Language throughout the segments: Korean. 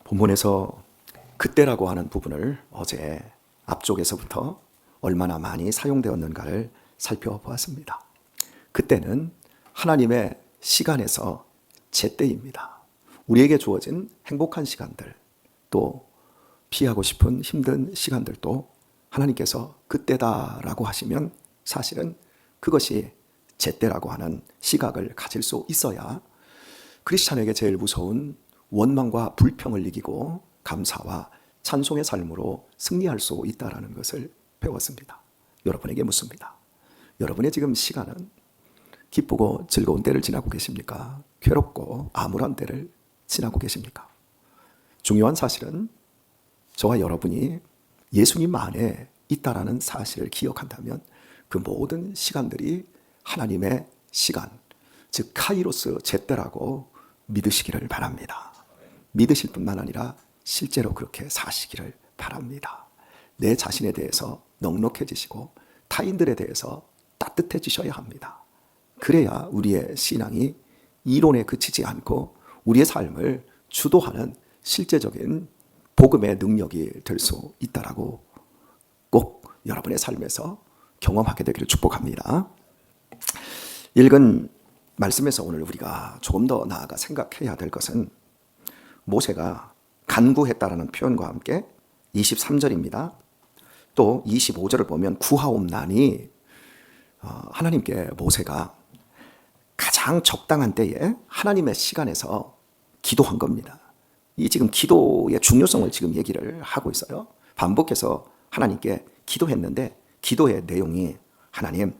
본문에서 그때라고 하는 부분을 어제 앞쪽에서부터 얼마나 많이 사용되었는가를 살펴보았습니다. 그때는 하나님의 시간에서 제때입니다. 우리에게 주어진 행복한 시간들, 또 피하고 싶은 힘든 시간들도 하나님께서 그때다라고 하시면 사실은 그것이 제때라고 하는 시각을 가질 수 있어야 크리스찬에게 제일 무서운 원망과 불평을 이기고 감사와 찬송의 삶으로 승리할 수 있다는 것을 배웠습니다. 여러분에게 묻습니다. 여러분의 지금 시간은 기쁘고 즐거운 때를 지나고 계십니까? 괴롭고 암울한 때를 지나고 계십니까? 중요한 사실은 저와 여러분이 예수님 안에 있다라는 사실을 기억한다면 그 모든 시간들이 하나님의 시간, 즉 카이로스 제때라고 믿으시기를 바랍니다. 믿으실 뿐만 아니라 실제로 그렇게 사시기를 바랍니다. 내 자신에 대해서 넉넉해지시고 타인들에 대해서 따뜻해지셔야 합니다. 그래야 우리의 신앙이 이론에 그치지 않고 우리의 삶을 주도하는 실제적인 복음의 능력이 될 수 있다라고 꼭 여러분의 삶에서 경험하게 되기를 축복합니다. 읽은 말씀에서 오늘 우리가 조금 더 나아가 생각해야 될 것은 모세가 간구했다라는 표현과 함께 23절입니다. 또 25절을 보면 구하옵나니 하나님께 모세가 가장 적당한 때에 하나님의 시간에서 기도한 겁니다. 이 지금 기도의 중요성을 지금 얘기를 하고 있어요. 반복해서 하나님께 기도했는데 기도의 내용이 하나님,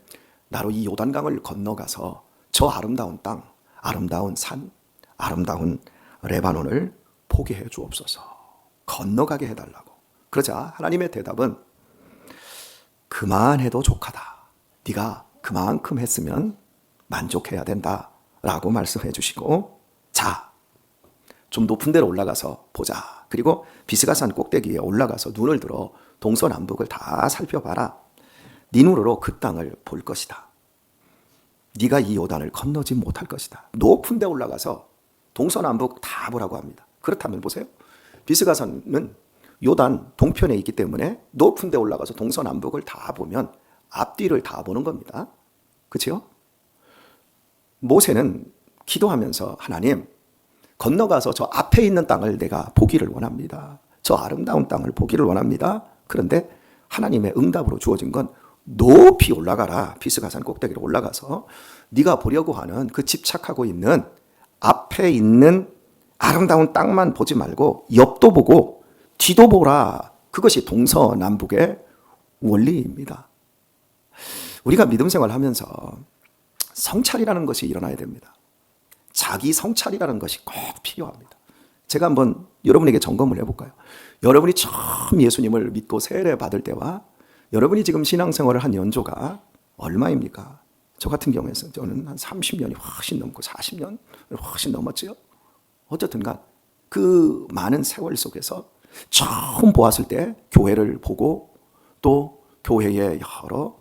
나로 이 요단강을 건너가서 저 아름다운 땅, 아름다운 산, 아름다운 레바논을 보게 해 주옵소서. 건너가게 해달라고. 그러자 하나님의 대답은 그만해도 족하다. 네가 그만큼 했으면 만족해야 된다라고 말씀해 주시고, 자, 좀 높은 데로 올라가서 보자. 그리고 비스가산 꼭대기에 올라가서 눈을 들어 동서남북을 다 살펴봐라. 네 눈으로 그 땅을 볼 것이다. 네가 이 요단을 건너지 못할 것이다. 높은 데 올라가서 동서남북 다 보라고 합니다. 그렇다면 보세요. 비스가산은 요단 동편에 있기 때문에 높은 데 올라가서 동서남북을 다 보면 앞뒤를 다 보는 겁니다. 그렇죠? 모세는 기도하면서 하나님, 건너가서 저 앞에 있는 땅을 내가 보기를 원합니다. 저 아름다운 땅을 보기를 원합니다. 그런데 하나님의 응답으로 주어진 건 높이 올라가라. 비스가산 꼭대기로 올라가서 네가 보려고 하는 그 집착하고 있는 앞에 있는 아름다운 땅만 보지 말고 옆도 보고 뒤도 보라. 그것이 동서남북의 원리입니다. 우리가 믿음 생활하면서 성찰이라는 것이 일어나야 됩니다. 자기 성찰이라는 것이 꼭 필요합니다. 제가 한번 여러분에게 점검을 해볼까요? 여러분이 처음 예수님을 믿고 세례 받을 때와 여러분이 지금 신앙생활을 한 연조가 얼마입니까? 저 같은 경우에는 저는 한 30년이 훨씬 넘고 40년 훨씬 넘었죠. 어쨌든 간 그 많은 세월 속에서 처음 보았을 때 교회를 보고 또 교회의 여러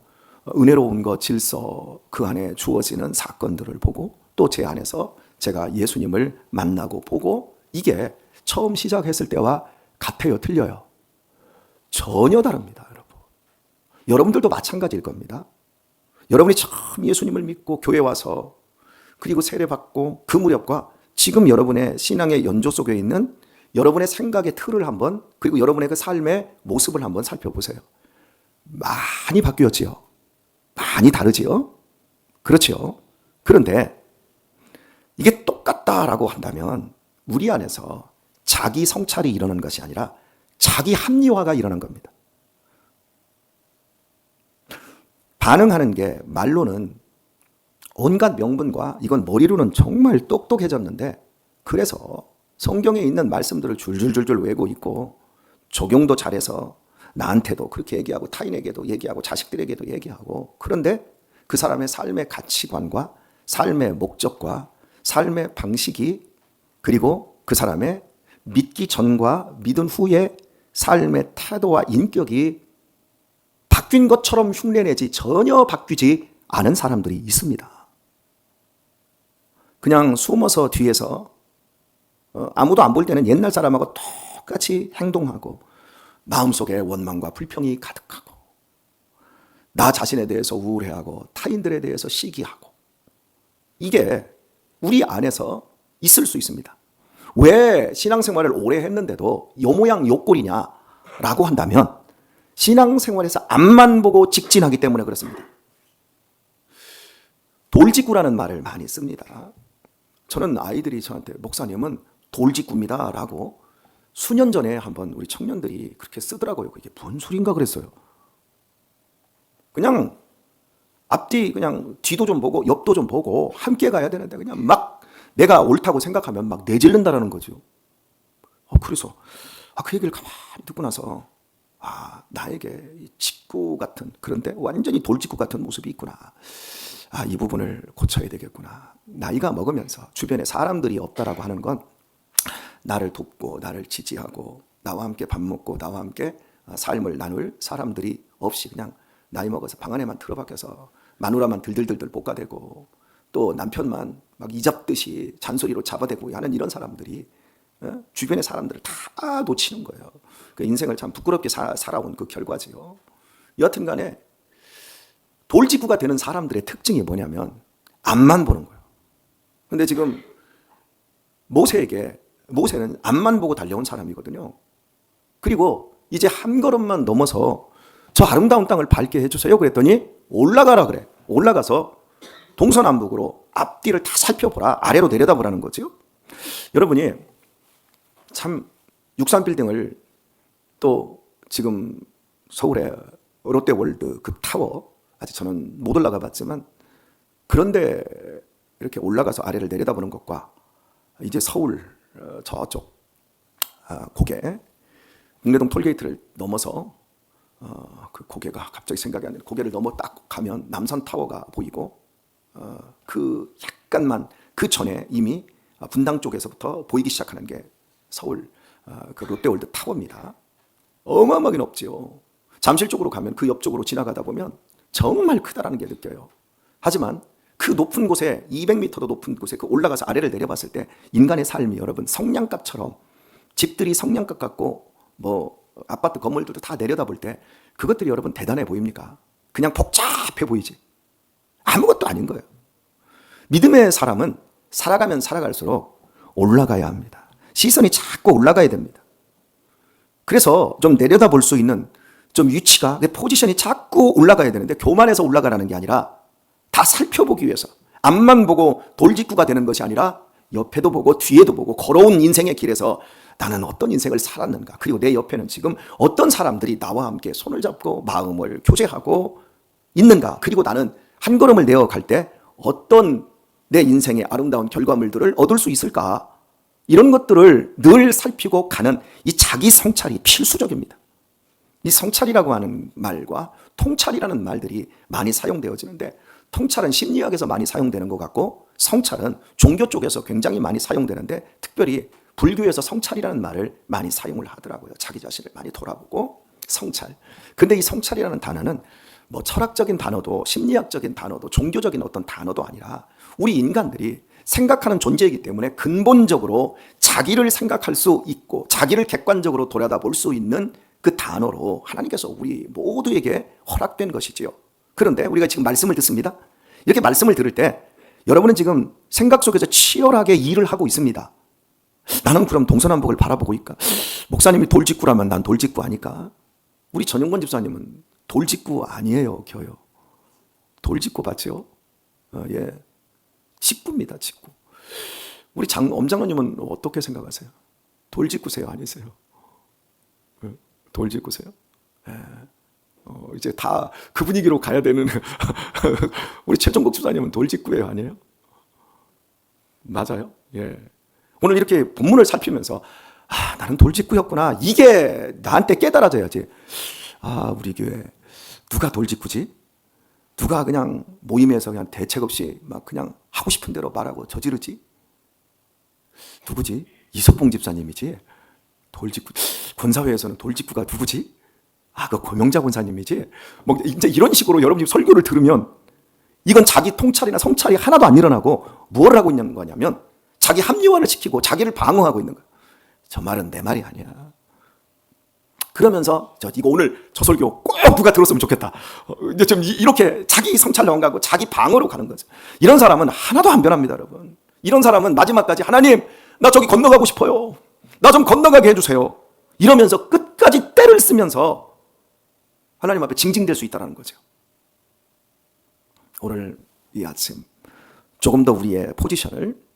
은혜로운 것, 질서, 그 안에 주어지는 사건들을 보고 또 제 안에서 제가 예수님을 만나고 보고 이게 처음 시작했을 때와 같아요, 틀려요? 전혀 다릅니다, 여러분. 여러분들도 마찬가지일 겁니다. 여러분이 처음 예수님을 믿고 교회 와서 그리고 세례받고 그 무렵과 지금 여러분의 신앙의 연조 속에 있는 여러분의 생각의 틀을 한번 그리고 여러분의 그 삶의 모습을 한번 살펴보세요. 많이 바뀌었지요. 많이 다르지요. 그렇지요. 그런데 이게 똑같다라고 한다면 우리 안에서 자기 성찰이 일어나는 것이 아니라 자기 합리화가 일어난 겁니다. 반응하는 게 말로는 온갖 명분과 이건 머리로는 정말 똑똑해졌는데 그래서 성경에 있는 말씀들을 줄줄줄줄 외고 있고 적용도 잘해서 나한테도 그렇게 얘기하고 타인에게도 얘기하고 자식들에게도 얘기하고 그런데 그 사람의 삶의 가치관과 삶의 목적과 삶의 방식이 그리고 그 사람의 믿기 전과 믿은 후의 삶의 태도와 인격이 바뀐 것처럼 흉내내지 전혀 바뀌지 않은 사람들이 있습니다. 그냥 숨어서 뒤에서 아무도 안 볼 때는 옛날 사람하고 똑같이 행동하고 마음속에 원망과 불평이 가득하고 나 자신에 대해서 우울해하고 타인들에 대해서 시기하고 이게 우리 안에서 있을 수 있습니다. 왜 신앙생활을 오래 했는데도 요 모양 요 꼴이냐라고 한다면 신앙생활에서 앞만 보고 직진하기 때문에 그렇습니다. 돌직구라는 말을 많이 씁니다. 저는 아이들이 저한테 목사님은 돌직구입니다 라고 수년 전에 한번 우리 청년들이 그렇게 쓰더라고요. 그게 뭔 소린가 그랬어요. 그냥 앞뒤 그냥 뒤도 좀 보고 옆도 좀 보고 함께 가야 되는데 그냥 막 내가 옳다고 생각하면 막 내질른다라는 거죠. 그래서 그 얘기를 가만히 듣고 나서 나에게 직구 같은 그런데 완전히 돌직구 같은 모습이 있구나. 이 부분을 고쳐야 되겠구나. 나이가 먹으면서 주변에 사람들이 없다라고 하는 건 나를 돕고 나를 지지하고 나와 함께 밥 먹고 나와 함께 삶을 나눌 사람들이 없이 그냥 나이 먹어서 방 안에만 틀어박혀서 마누라만 들들들들 볶아대고 또 남편만 막 이잡듯이 잔소리로 잡아대고 하는 이런 사람들이 주변의 사람들을 다 놓치는 거예요. 그 인생을 참 부끄럽게 살아온 그 결과지요. 여하튼 간에 돌직구가 되는 사람들의 특징이 뭐냐면 앞만 보는 거예요. 근데 지금 모세는 앞만 보고 달려온 사람이거든요. 그리고 이제 한 걸음만 넘어서 저 아름다운 땅을 밟게 해주세요 그랬더니 올라가라 그래. 올라가서 동서남북으로 앞뒤를 다 살펴보라. 아래로 내려다보라는 거죠. 여러분이 참 63빌딩을 또 지금 서울의 롯데월드 그 타워 아직 저는 못 올라가 봤지만 그런데 이렇게 올라가서 아래를 내려다보는 것과 이제 서울 저쪽 고개 국내동 톨게이트를 넘어서 그 고개가 갑자기 생각이 안 나요. 고개를 넘어 딱 가면 남산타워가 보이고 그 약간만 그 전에 이미 분당 쪽에서부터 보이기 시작하는 게 서울 그 롯데월드 타워입니다. 어마어마하게 높지요. 잠실 쪽으로 가면 그 옆쪽으로 지나가다 보면 정말 크다라는 게 느껴요. 하지만 그 높은 곳에 200m도 높은 곳에 그 올라가서 아래를 내려봤을 때 인간의 삶이 여러분 성냥갑처럼 집들이 성냥갑 같고 뭐 아파트 건물들도 다 내려다볼 때 그것들이 여러분 대단해 보입니까? 그냥 복잡해 보이지. 아무것도 아닌 거예요. 믿음의 사람은 살아가면 살아갈수록 올라가야 합니다. 시선이 자꾸 올라가야 됩니다. 그래서 좀 내려다볼 수 있는 좀 위치가 내 포지션이 자꾸 올라가야 되는데 교만해서 올라가라는 게 아니라 다 살펴보기 위해서 앞만 보고 돌직구가 되는 것이 아니라 옆에도 보고 뒤에도 보고 걸어온 인생의 길에서 나는 어떤 인생을 살았는가 그리고 내 옆에는 지금 어떤 사람들이 나와 함께 손을 잡고 마음을 교제하고 있는가 그리고 나는 한 걸음을 내어갈 때 어떤 내 인생의 아름다운 결과물들을 얻을 수 있을까 이런 것들을 늘 살피고 가는 이 자기 성찰이 필수적입니다. 이 성찰이라고 하는 말과 통찰이라는 말들이 많이 사용되어지는데 통찰은 심리학에서 많이 사용되는 것 같고 성찰은 종교 쪽에서 굉장히 많이 사용되는데 특별히 불교에서 성찰이라는 말을 많이 사용을 하더라고요. 자기 자신을 많이 돌아보고 성찰. 근데 이 성찰이라는 단어는 뭐 철학적인 단어도 심리학적인 단어도 종교적인 어떤 단어도 아니라 우리 인간들이 생각하는 존재이기 때문에 근본적으로 자기를 생각할 수 있고 자기를 객관적으로 돌아다볼 수 있는 그 단어로 하나님께서 우리 모두에게 허락된 것이지요. 그런데 우리가 지금 말씀을 듣습니다. 이렇게 말씀을 들을 때 여러분은 지금 생각 속에서 치열하게 일을 하고 있습니다. 나는 그럼 동서남북을 바라보고 있까? 목사님이 돌직구라면 난 돌직구 아닐까? 우리 전용권 집사님은 돌직구 아니에요, 겨요. 돌직구 맞죠? 예, 직구입니다, 직구. 우리 엄장로님은 어떻게 생각하세요? 돌직구세요, 아니세요? 돌직구세요? 예. 이제 다 그 분위기로 가야 되는 우리 최종국 집사님은 돌직구예요, 아니에요? 맞아요. 예. 오늘 이렇게 본문을 살피면서 나는 돌직구였구나. 이게 나한테 깨달아져야지. 우리 교회 누가 돌직구지? 누가 그냥 모임에서 그냥 대책 없이 막 그냥 하고 싶은 대로 말하고 저지르지? 누구지? 이석봉 집사님이지. 돌직구. 권사회에서는 돌직구가 누구지? 그 고명자 권사님이지. 뭐 이제 이런 식으로 여러분이 설교를 들으면 이건 자기 통찰이나 성찰이 하나도 안 일어나고 뭘 하고 있는 거냐면 자기 합리화를 시키고 자기를 방어하고 있는 거예요. 저 말은 내 말이 아니야. 그러면서 이거 오늘 저 설교 꼭 누가 들었으면 좋겠다. 이제 좀 이렇게 자기 성찰로 가고 자기 방어로 가는 거죠. 이런 사람은 하나도 안 변합니다, 여러분. 이런 사람은 마지막까지 하나님, 나 저기 건너가고 싶어요. 나 좀 건너가게 해주세요. 이러면서 끝까지 때를 쓰면서 하나님 앞에 징징댈 수 있다는 거죠. 오늘 이 아침 조금 더 우리의 포지션을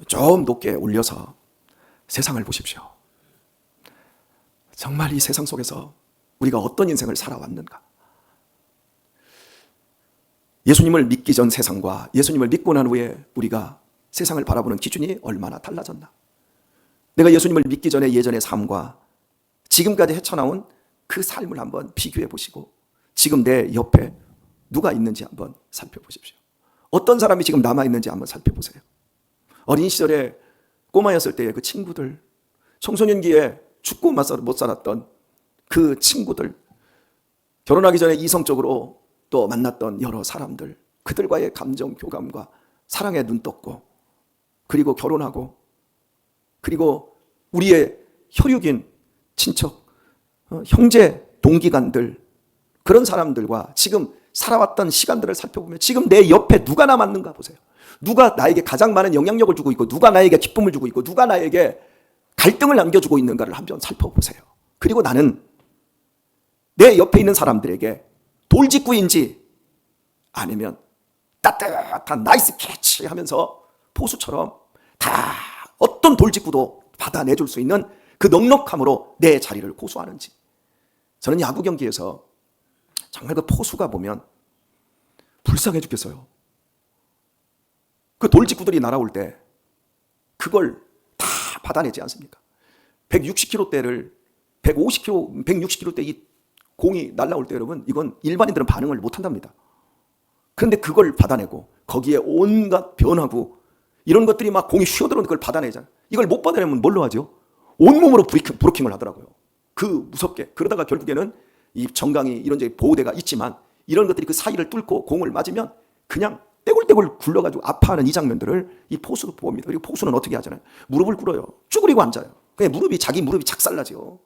좀 높게 올려서 세상을 보십시오. 정말 이 세상 속에서 우리가 어떤 인생을 살아왔는가? 예수님을 믿기 전 세상과 예수님을 믿고 난 후에 우리가 세상을 바라보는 기준이 얼마나 달라졌나? 내가 예수님을 믿기 전에 예전의 삶과 지금까지 헤쳐나온 그 삶을 한번 비교해 보시고 지금 내 옆에 누가 있는지 한번 살펴보십시오. 어떤 사람이 지금 남아있는지 한번 살펴보세요. 어린 시절에 꼬마였을 때의 그 친구들, 청소년기에 죽고 못 살았던 그 친구들, 결혼하기 전에 이성적으로 또 만났던 여러 사람들, 그들과의 감정 교감과 사랑에 눈 떴고, 그리고 결혼하고, 그리고 우리의 혈육인 친척, 형제, 동기간들, 그런 사람들과 지금 살아왔던 시간들을 살펴보면 지금 내 옆에 누가 남았는가 보세요. 누가 나에게 가장 많은 영향력을 주고 있고, 누가 나에게 기쁨을 주고 있고, 누가 나에게 갈등을 남겨주고 있는가를 한번 살펴보세요. 그리고 나는 내 옆에 있는 사람들에게 돌직구인지 아니면 따뜻한 나이스 캐치 하면서 포수처럼 다 어떤 돌직구도 받아내줄 수 있는 그 넉넉함으로 내 자리를 고수하는지. 저는 야구 경기에서 정말 그 포수가 보면 불쌍해 죽겠어요. 그 돌직구들이 날아올 때 그걸 다 받아내지 않습니까? 160km대를 150km, 160km대 이 공이 날아올 때 여러분, 이건 일반인들은 반응을 못 한답니다. 그런데 그걸 받아내고 거기에 온갖 변화구 이런 것들이 막 공이 휘어들어오는 걸 받아내잖아요. 이걸 못 받아내면 뭘로 하죠? 온몸으로 브로킹을 하더라고요. 그 무섭게. 그러다가 결국에는 이 정강이 이런 보호대가 있지만 이런 것들이 그 사이를 뚫고 공을 맞으면 그냥 떼굴떼굴 굴러가지고 아파하는 이 장면들을 이 포수도 봅니다. 그리고 포수는 어떻게 하잖아요. 무릎을 꿇어요. 쭈그리고 앉아요. 그냥 자기 무릎이 착살나죠.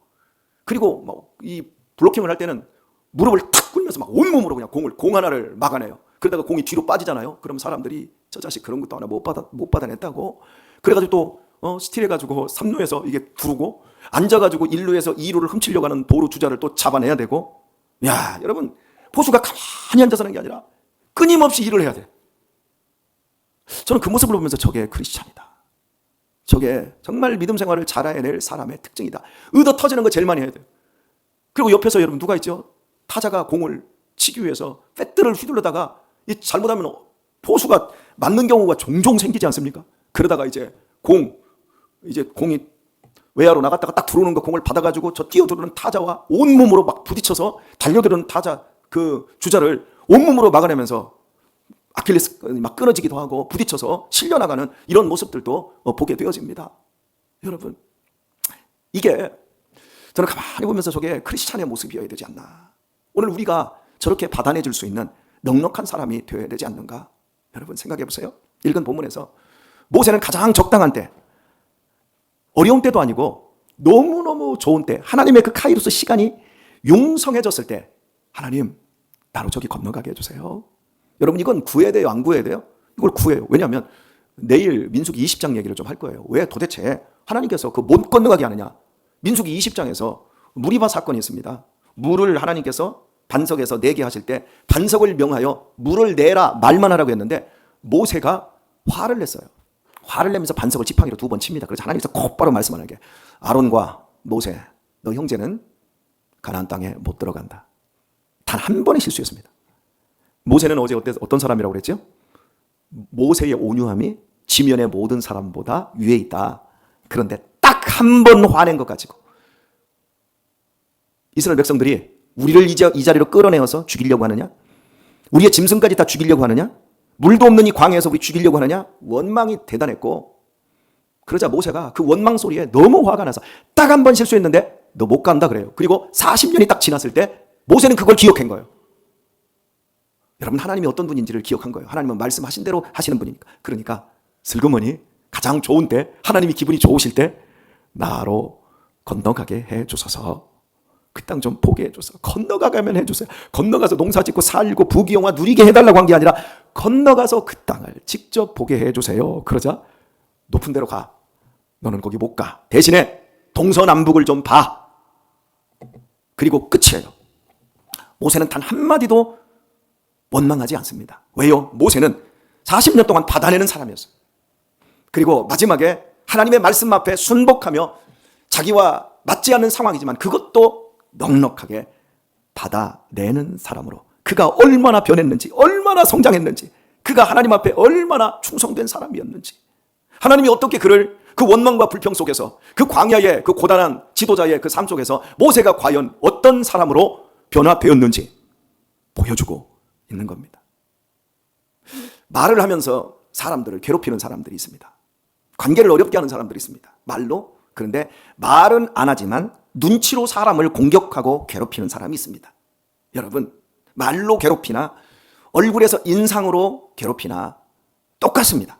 그리고 뭐 이 블로킹을 할 때는 무릎을 탁 꿇면서 막 온몸으로 그냥 공 하나를 막아내요. 그러다가 공이 뒤로 빠지잖아요. 그럼 사람들이 저 자식 그런 것도 하나 못 받아냈다고. 그래가지고 또 스틸해가지고 3루에서 이게 두르고 앉아가지고 1루에서 2루를 훔치려고 하는 도루 주자를 또 잡아내야 되고. 야, 여러분, 포수가 가만히 앉아서 하는 게 아니라 끊임없이 일을 해야 돼. 저는 그 모습을 보면서 저게 크리스찬이다. 저게 정말 믿음 생활을 잘 해낼 사람의 특징이다. 의도 터지는 거 제일 많이 해야 돼요. 그리고 옆에서 여러분 누가 있죠? 타자가 공을 치기 위해서 배트를 휘둘러다가 잘못하면 포수가 맞는 경우가 종종 생기지 않습니까? 그러다가 이제 공이 외야로 나갔다가 딱 들어오는 거 공을 받아가지고 저 뛰어들어오는 타자와 온몸으로 막 부딪혀서 달려들은 타자 그 주자를 온몸으로 막아내면서 아킬레스 막 끊어지기도 하고 부딪혀서 실려나가는 이런 모습들도 보게 되어집니다. 여러분, 이게 저는 가만히 보면서 저게 크리스찬의 모습이어야 되지 않나. 오늘 우리가 저렇게 받아내줄 수 있는 넉넉한 사람이 되어야 되지 않는가. 여러분 생각해 보세요. 읽은 본문에서 모세는 가장 적당한 때, 어려운 때도 아니고 너무너무 좋은 때, 하나님의 그 카이로스 시간이 융성해졌을 때 하나님 나로 저기 건너가게 해주세요. 여러분 이건 구해야 돼요? 안 구해야 돼요? 이걸 구해요. 왜냐하면 내일 민수기 20장 얘기를 좀 할 거예요. 왜 도대체 하나님께서 그 못 건너가게 하느냐. 민수기 20장에서 무리바 사건이 있습니다. 물을 하나님께서 반석에서 내게 하실 때 반석을 명하여 물을 내라 말만 하라고 했는데 모세가 화를 냈어요. 화를 내면서 반석을 지팡이로 2번 칩니다. 그래서 하나님께서 곧바로 말씀하는 게 아론과 모세, 너 형제는 가나안 땅에 못 들어간다. 단 한 번의 실수였습니다. 모세는 어제 어떤 사람이라고 그랬죠? 모세의 온유함이 지면의 모든 사람보다 위에 있다. 그런데 딱 한 번 화낸 것 가지고 이스라엘 백성들이 우리를 이 자리로 끌어내어서 죽이려고 하느냐? 우리의 짐승까지 다 죽이려고 하느냐? 물도 없는 이 광야에서 우리 죽이려고 하느냐? 원망이 대단했고, 그러자 모세가 그 원망 소리에 너무 화가 나서 딱 한 번 실수했는데 너 못 간다 그래요. 그리고 40년이 딱 지났을 때 모세는 그걸 기억한 거예요. 여러분, 하나님이 어떤 분인지를 기억한 거예요. 하나님은 말씀하신 대로 하시는 분이니까. 그러니까 슬그머니 가장 좋은 때, 하나님이 기분이 좋으실 때 나로 건너가게 해주소서. 그 땅 좀 보게 해줘서 건너가가면 해주세요. 건너가서 농사 짓고 살고 부귀영화 누리게 해달라고 한 게 아니라 건너가서 그 땅을 직접 보게 해주세요. 그러자 높은 데로 가. 너는 거기 못 가. 대신에 동서남북을 좀 봐. 그리고 끝이에요. 모세는 단 한마디도 원망하지 않습니다. 왜요? 모세는 40년 동안 받아내는 사람이었어요. 그리고 마지막에 하나님의 말씀 앞에 순복하며 자기와 맞지 않는 상황이지만 그것도 넉넉하게 받아내는 사람으로, 그가 얼마나 변했는지, 얼마나 성장했는지, 그가 하나님 앞에 얼마나 충성된 사람이었는지, 하나님이 어떻게 그를 그 원망과 불평 속에서, 그 광야의 그 고단한 지도자의 그 삶 속에서 모세가 과연 어떤 사람으로 변화되었는지 보여주고 있는 겁니다. 말을 하면서 사람들을 괴롭히는 사람들이 있습니다. 관계를 어렵게 하는 사람들이 있습니다. 말로. 그런데 말은 안 하지만 눈치로 사람을 공격하고 괴롭히는 사람이 있습니다. 여러분, 말로 괴롭히나 얼굴에서 인상으로 괴롭히나 똑같습니다.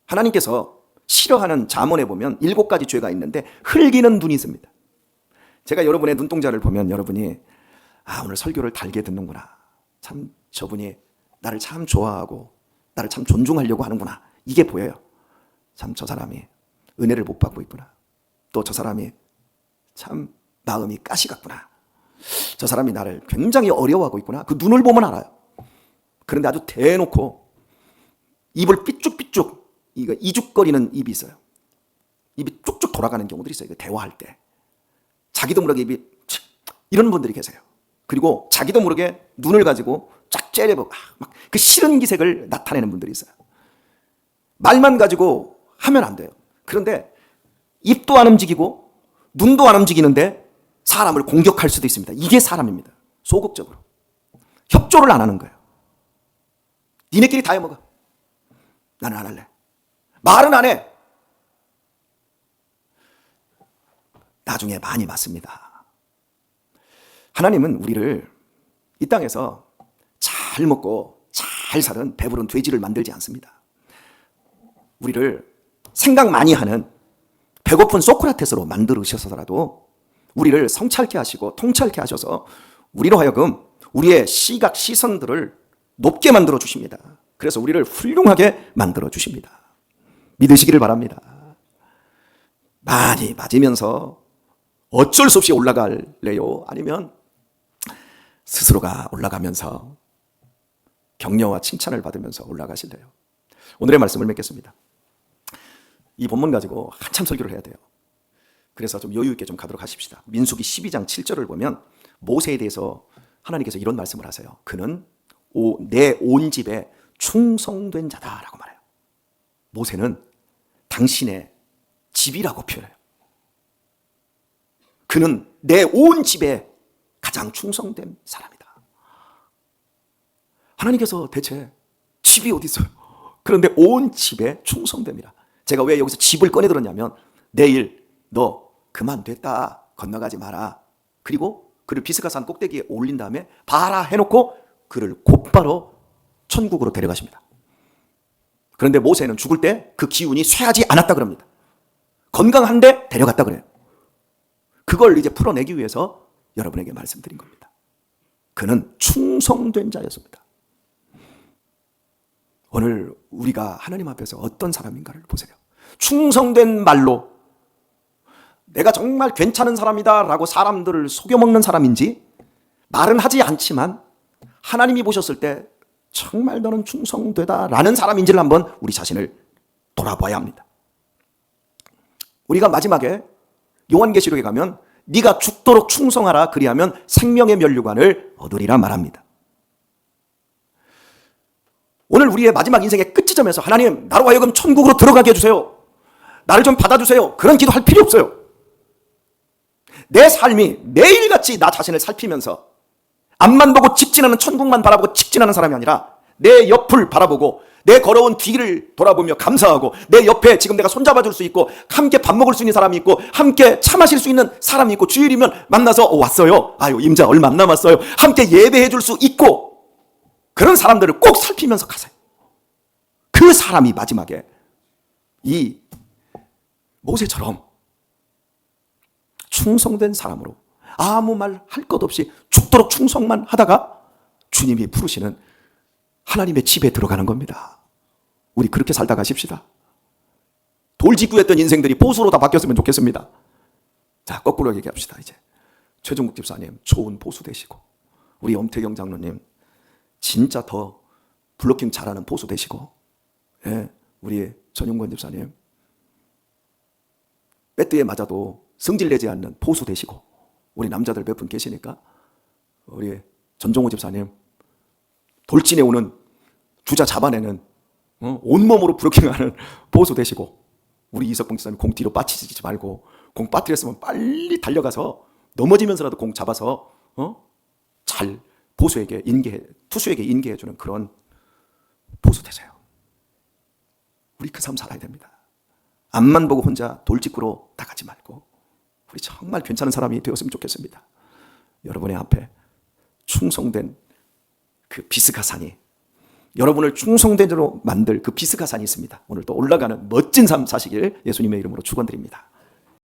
하나님께서 싫어하는 잠언에 보면 7가지 죄가 있는데 흘기는 눈이 있습니다. 제가 여러분의 눈동자를 보면 여러분이 오늘 설교를 달게 듣는구나. 참 저분이 나를 참 좋아하고 나를 참 존중하려고 하는구나. 이게 보여요. 참 저 사람이 은혜를 못 받고 있구나. 또 저 사람이 참 마음이 가시 같구나. 저 사람이 나를 굉장히 어려워하고 있구나. 그 눈을 보면 알아요. 그런데 아주 대놓고 입을 삐쭉삐쭉 이거 이죽거리는 입이 있어요. 입이 쭉쭉 돌아가는 경우들이 있어요. 대화할 때 자기도 모르게 입이 이런 분들이 계세요. 그리고 자기도 모르게 눈을 가지고 쫙 째려보고 막 그 싫은 기색을 나타내는 분들이 있어요. 말만 가지고 하면 안 돼요. 그런데 입도 안 움직이고 눈도 안 움직이는데 사람을 공격할 수도 있습니다. 이게 사람입니다. 소극적으로 협조를 안 하는 거예요. 니네끼리 다 해먹어. 나는 안 할래. 말은 안 해. 나중에 많이 맞습니다. 하나님은 우리를 이 땅에서 잘 먹고 잘 사는 배부른 돼지를 만들지 않습니다. 우리를 생각 많이 하는 배고픈 소크라테스로 만들으셔서라도 우리를 성찰케 하시고 통찰케 하셔서 우리로 하여금 우리의 시각 시선들을 높게 만들어 주십니다. 그래서 우리를 훌륭하게 만들어 주십니다. 믿으시기를 바랍니다. 많이 맞으면서 어쩔 수 없이 올라갈래요? 아니면 스스로가 올라가면서 격려와 칭찬을 받으면서 올라가실래요? 오늘의 말씀을 맺겠습니다. 이 본문 가지고 한참 설교를 해야 돼요. 그래서 좀 여유 있게 좀 가도록 하십시다. 민수기 12장 7절을 보면 모세에 대해서 하나님께서 이런 말씀을 하세요. 그는 내 온 집에 충성된 자다라고 말해요. 모세는 당신의 집이라고 표현해요. 그는 내 온 집에 가장 충성된 사람이다. 하나님께서 대체 집이 어디 있어요? 그런데 온 집에 충성됩니다. 제가 왜 여기서 집을 꺼내 들었냐면 내일 너 그만 됐다. 건너가지 마라. 그리고 그를 비스가산 꼭대기에 올린 다음에 봐라 해놓고 그를 곧바로 천국으로 데려가십니다. 그런데 모세는 죽을 때 그 기운이 쇠하지 않았다 그럽니다. 건강한데 데려갔다 그래요. 그걸 이제 풀어내기 위해서 여러분에게 말씀드린 겁니다. 그는 충성된 자였습니다. 오늘 우리가 하나님 앞에서 어떤 사람인가를 보세요. 충성된 말로 내가 정말 괜찮은 사람이다 라고 사람들을 속여먹는 사람인지, 말은 하지 않지만 하나님이 보셨을 때 정말 너는 충성되다 라는 사람인지를 한번 우리 자신을 돌아봐야 합니다. 우리가 마지막에 요한계시록에 가면 네가 죽도록 충성하라 그리하면 생명의 면류관을 얻으리라 말합니다. 오늘 우리의 마지막 인생의 끝지점에서 하나님 나로 하여금 천국으로 들어가게 해주세요. 나를 좀 받아주세요. 그런 기도 할 필요 없어요. 내 삶이 매일같이 나 자신을 살피면서 앞만 보고 직진하는, 천국만 바라보고 직진하는 사람이 아니라 내 옆을 바라보고 내 걸어온 뒤를 돌아보며 감사하고 내 옆에 지금 내가 손잡아줄 수 있고 함께 밥 먹을 수 있는 사람이 있고 함께 차 마실 수 있는 사람이 있고 주일이면 만나서 왔어요. 아유 임자 얼마 안 남았어요. 함께 예배해 줄 수 있고 그런 사람들을 꼭 살피면서 가세요. 그 사람이 마지막에 이 모세처럼 충성된 사람으로 아무 말 할 것 없이 죽도록 충성만 하다가 주님이 부르시는 하나님의 집에 들어가는 겁니다. 우리 그렇게 살다 가십시다. 돌직구했던 인생들이 보수로 다 바뀌었으면 좋겠습니다. 자, 거꾸로 얘기합시다. 이제 최종국 집사님 좋은 보수 되시고, 우리 엄태경 장로님 진짜 더 블로킹 잘하는 보수 되시고, 예, 우리 전용권 집사님 빼뜨에 맞아도 성질내지 않는 보수 되시고, 우리 남자들 몇 분 계시니까 우리 전종호 집사님 돌진해 오는 주자 잡아내는 온몸으로 브로킹하는 보수 되시고, 우리 이석봉 집사님 공 뒤로 빠치지 말고 공 빠뜨렸으면 빨리 달려가서 넘어지면서라도 공 잡아서 잘 보수에게 투수에게 인계해주는 그런 보수 되세요. 우리 그 삶 살아야 됩니다. 앞만 보고 혼자 돌직구로 나가지 말고 우리 정말 괜찮은 사람이 되었으면 좋겠습니다. 여러분의 앞에 충성된 그 비스가산이, 여러분을 충성된으로 만들 그 비스가산이 있습니다. 오늘 또 올라가는 멋진 삶 사시길 예수님의 이름으로 축원드립니다.